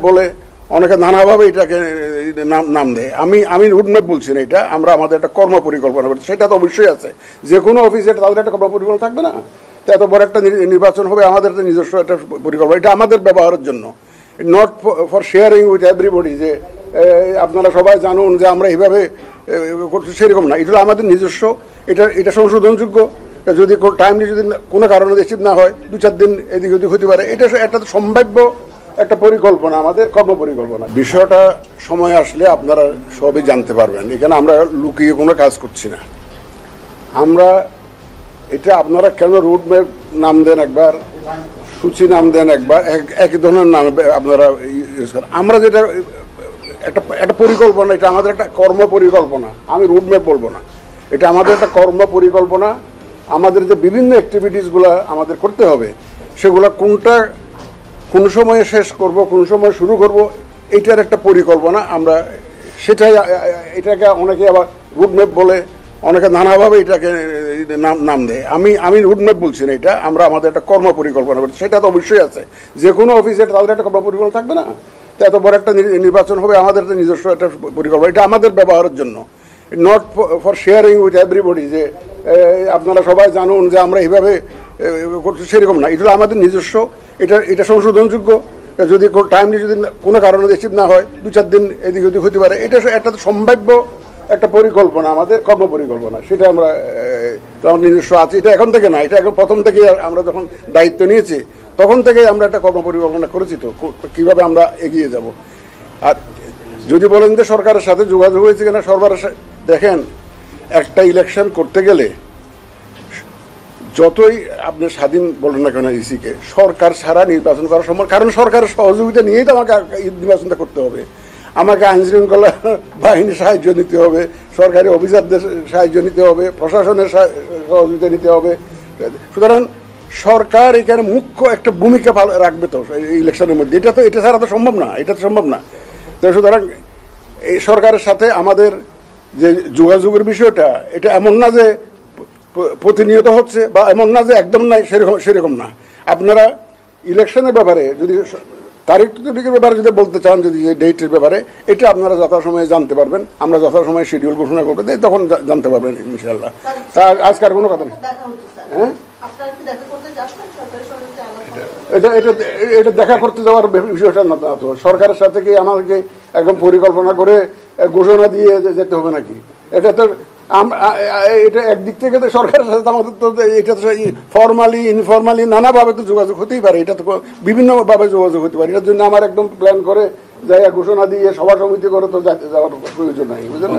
বলে অনেকে নানাভাবে এটাকে নাম দেয়। আমি রুটম্যাপ বলছি না, এটা আমরা আমাদের একটা কর্ম পরিকল্পনা করছি, সেটা তো অবশ্যই আছে। যে কোনো অফিসে তাদের একটা কর্ম পরিকল্পনা থাকবে না? তো এত বড় একটা নির্বাচন হবে, আমাদের তো নিজস্ব একটা পরিকল্পনা, এটা আমাদের ব্যবহারের জন্য, not for sharing with everybody, যে আপনারা সবাই জানুন যে আমরা এইভাবে করছি, সেরকম না। এটা আমাদের নিজস্ব, এটা সংশোধনযোগ্য। যদি টাইমলি যদি কোনো কারণে রিসিভ না হয়, 2-4 দিন এদিক ওদিক হতে পারে। এটা একটা সম্ভাব্য একটা পরিকল্পনা, আমাদের কর্ম পরিকল্পনা। বিষয়টা সময় আসলে আপনারা সবই জানতে পারবেন। এখানে আমরা লুকিয়ে কোনো কাজ করছি না। আমরা এটা আপনারা কেন রুটম্যাপ নাম দেন একবার, সূচি নাম দেন একবার, একই ধরনের নাম আপনারা ইউজ করেন। আমরা যেটা একটা পরিকল্পনা, এটা আমাদের একটা কর্ম পরিকল্পনা। আমি রুটম্যাপ বলবো না, এটা আমাদের একটা কর্ম পরিকল্পনা। আমাদের যে বিভিন্ন অ্যাক্টিভিটিসগুলো আমাদের করতে হবে, সেগুলো কোনটা কোন সময়ে শেষ করব, কোন সময় শুরু করব, এটার একটা পরিকল্পনা আমরা। এটাকে অনেকে আবার রুটম্যাপ বলে, অনেকে নানাভাবে এটাকে নাম দেয়। আমি রুটম্যাপ বলছি না, এটা আমরা আমাদের একটা কর্ম পরিকল্পনা করছি, সেটা তো অবশ্যই আছে। যে কোনো অফিসে তাদের একটা কর্ম পরিকল্পনা থাকবে না? তো এত বড় একটা নির্বাচন হবে, আমাদের তো নিজস্ব একটা পরিকল্পনা, এটা আমাদের ব্যবহারের জন্য, not for sharing with everybody, যে আপনারা সবাই জানুন যে আমরা এইভাবে করছি, সেরকম না। এটা আমাদের নিজস্ব, এটা সংশোধনযোগ্য। যদি টাইমলি যদি কোনো কারণে রিসিভ না হয়, 2-4 দিন এদিক ওদিক হতে পারে। এটা একটা সম্ভাব্য একটা পরিকল্পনা, আমাদের কর্ম পরিকল্পনা, সেটা আমরা নিজস্ব আছে। এটা এখন থেকে না, এটা এখন প্রথম থেকে আমরা যখন দায়িত্ব নিয়েছি তখন থেকে আমরা একটা কর্ম পরিকল্পনা করেছি, তো কীভাবে আমরা এগিয়ে যাব। আর যদি বলেন যে সরকারের সাথে যোগাযোগ হয়েছে কিনা, সরকারের দেখেন, একটা ইলেকশন করতে গেলে যতই আপনি স্বাধীন বলেন না কেন ইসিকে, সরকার ছাড়া নির্বাচন করা সম্ভব, কারণ সরকারের সহযোগিতা নিয়েই তো আমাকে নির্বাচনটা করতে হবে। আমাকে আইনশৃঙ্খলা বাহিনীর সাহায্য নিতে হবে, সরকারি অফিসারদের সাহায্য নিতে হবে, প্রশাসনের সহযোগিতা নিতে হবে। সুতরাং সরকার এখানে মুখ্য একটা ভূমিকা রাখবে তো ইলেকশনের মধ্যে। এটা ছাড়া তো সম্ভব না, এটা তো সম্ভব না। তো সুতরাং এই সরকারের সাথে আমাদের যে যোগাযোগের বিষয়টা, এটা এমন না যে প্রতিনিয়ত হচ্ছে, বা এমন না যে একদম নাই, সেরকম না। আপনারা ইলেকশনের ব্যাপারে যদি তারিখের ব্যাপারে যদি বলতে চান, যদি ডেটের ব্যাপারে, এটা আপনারা যথাসময়ে জানতে পারবেন। আমরা যথাসময়ে শিডিউল ঘোষণা করবো, তখন জানতে পারবেন ইনশাল্লাহ। তা আজকাল কোনো কথা নেই। হ্যাঁ, এটা দেখা করতে যাওয়ার বিষয়টা না তো। সরকারের সাথে কি আমাদেরকে একদম পরিকল্পনা করে ঘোষণা দিয়ে যেতে হবে নাকি? এটা তো এটা একদিক থেকে তো সরকারের সাথে আমাদের তো এটা তো ফর্মালি ইনফর্মালি নানাভাবে তো যোগাযোগ হতেই পারে। এটা তো বিভিন্নভাবে যোগাযোগ হতে পারে। এটার জন্য আমার একদম প্ল্যান করে জায়গা ঘোষণা দিয়ে সভা সমিতি করে তো যাওয়ার প্রয়োজন নাই, বুঝলেন?